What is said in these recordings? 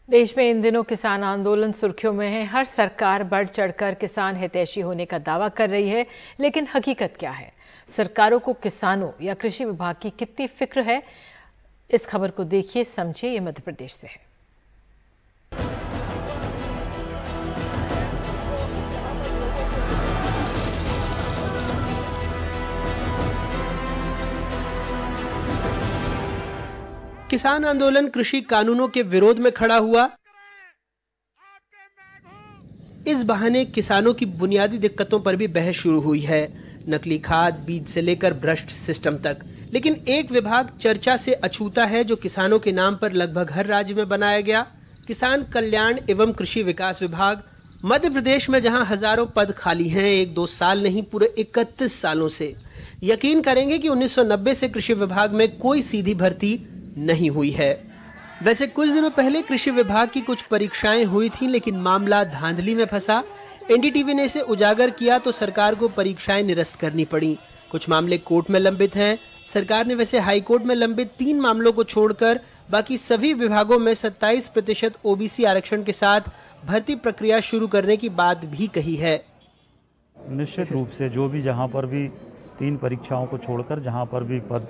देश में इन दिनों किसान आंदोलन सुर्खियों में है। हर सरकार बढ़ चढ़कर किसान हितैषी होने का दावा कर रही है, लेकिन हकीकत क्या है? सरकारों को किसानों या कृषि विभाग की कितनी फिक्र है? इस खबर को देखिए, समझिए। ये मध्य प्रदेश से है। किसान आंदोलन कृषि कानूनों के विरोध में खड़ा हुआ। इस बहाने किसानों की बुनियादी दिक्कतों पर भी बहस शुरू हुई है, नकली खाद, बीज से लेकर भ्रष्ट सिस्टम तक। लेकिन एक विभाग चर्चा से अछूता है जो किसानों के नाम पर लगभग हर राज्य में बनाया गया, किसान कल्याण एवं कृषि विकास विभाग। मध्य प्रदेश में जहां हजारों पद खाली हैं, 1-2 साल नहीं पूरे 31 सालों से। यकीन करेंगे कि 1990 से कृषि विभाग में कोई सीधी भर्ती नहीं हुई है। वैसे कुछ दिनों पहले कृषि विभाग की कुछ परीक्षाएं हुई थीं, लेकिन मामला धांधली में फंसा। एनडीटीवी ने इसे उजागर किया तो सरकार को परीक्षाएं निरस्त करनी पड़ी। कुछ मामले कोर्ट में लंबित हैं। सरकार ने वैसे हाई कोर्ट में लंबित 3 मामलों को छोड़कर बाकी सभी विभागों में 27% ओबीसी आरक्षण के साथ भर्ती प्रक्रिया शुरू करने की बात भी कही है। निश्चित रूप से जो भी जहां पर भी 3 परीक्षाओं को छोड़कर जहां पर भी पद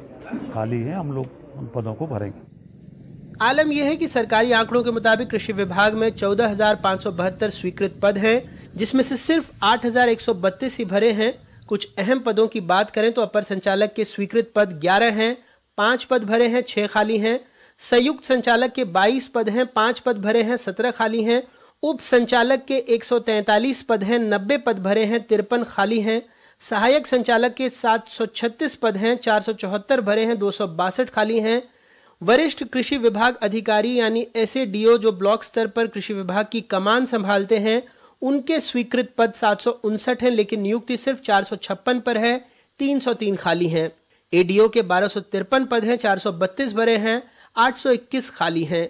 खाली है, हम लोग उन पदों को भरेंगे। आलम यह है कि सरकारी आंकड़ों के मुताबिक कृषि विभाग में 14,572 स्वीकृत पद हैं, जिसमें से सिर्फ 8,132 ही भरे हैं। कुछ अहम पदों की बात करें तो अपर संचालक के स्वीकृत पद 11 हैं, 5 पद भरे हैं, 6 खाली हैं। संयुक्त संचालक के 22 पद हैं, 5 पद भरे हैं, 17 खाली हैं। उप संचालक के 143 पद हैं, 90 पद भरे हैं, 53 खाली हैं। सहायक संचालक के 736 पद हैं, 474 भरे हैं, 262 खाली हैं। वरिष्ठ कृषि विभाग अधिकारी यानी एसएडीओ जो ब्लॉक स्तर पर कृषि विभाग की कमान संभालते हैं, उनके स्वीकृत पद 759 हैं, लेकिन नियुक्ति सिर्फ 456 पर है, 303 खाली हैं। एडीओ के 1253 पद हैं, 432 भरे हैं, 821 खाली हैं।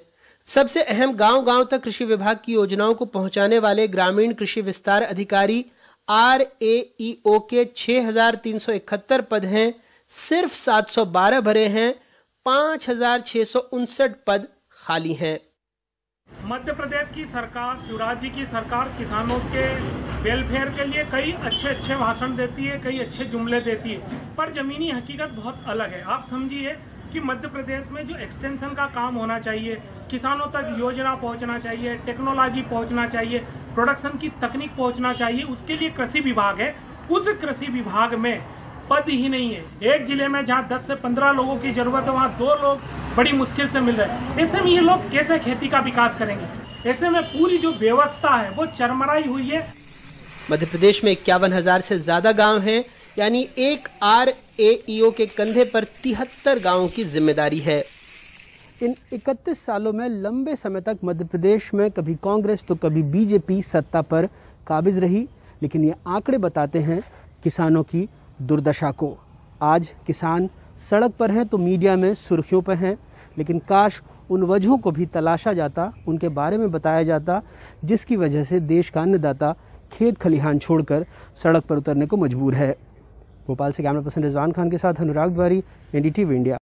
सबसे अहम गांव-गांव तक कृषि विभाग की योजनाओं को पहुंचाने वाले ग्रामीण कृषि विस्तार अधिकारी RAEO के 6,371 पद हैं, सिर्फ 712 भरे हैं, 5,659 पद खाली हैं। मध्य प्रदेश की सरकार, शिवराज जी की सरकार किसानों के वेलफेयर के लिए कई अच्छे भाषण देती है, कई अच्छे जुमले देती है, पर जमीनी हकीकत बहुत अलग है। आप समझिए कि मध्य प्रदेश में जो एक्सटेंशन का काम होना चाहिए, किसानों तक योजना पहुंचना चाहिए, टेक्नोलॉजी पहुंचना चाहिए, प्रोडक्शन की तकनीक पहुंचना चाहिए, उसके लिए कृषि विभाग है। उस कृषि विभाग में पद ही नहीं है। एक जिले में जहां 10 से 15 लोगों की जरूरत है, वहां 2 लोग बड़ी मुश्किल से मिल रहे हैं। ऐसे में ये लोग कैसे खेती का विकास करेंगे? ऐसे में पूरी जो व्यवस्था है वो चरमराई हुई है। मध्य प्रदेश में 51,000 से ज्यादा गांव हैं, यानी एक RAEO के कंधे पर 73 गांवों की जिम्मेदारी है। इन 31 सालों में लंबे समय तक मध्य प्रदेश में कभी कांग्रेस तो कभी बीजेपी सत्ता पर काबिज रही, लेकिन ये आंकड़े बताते हैं किसानों की दुर्दशा को। आज किसान सड़क पर हैं तो मीडिया में सुर्खियों पर हैं, लेकिन काश उन वजहों को भी तलाशा जाता, उनके बारे में बताया जाता, जिसकी वजह से देश का अन्नदाता खेत खलिहान छोड़कर सड़क पर उतरने को मजबूर है। भोपाल से कैमरा पर्सन रिजवान खान के साथ अनुराग द्वारी, NDTV इंडिया।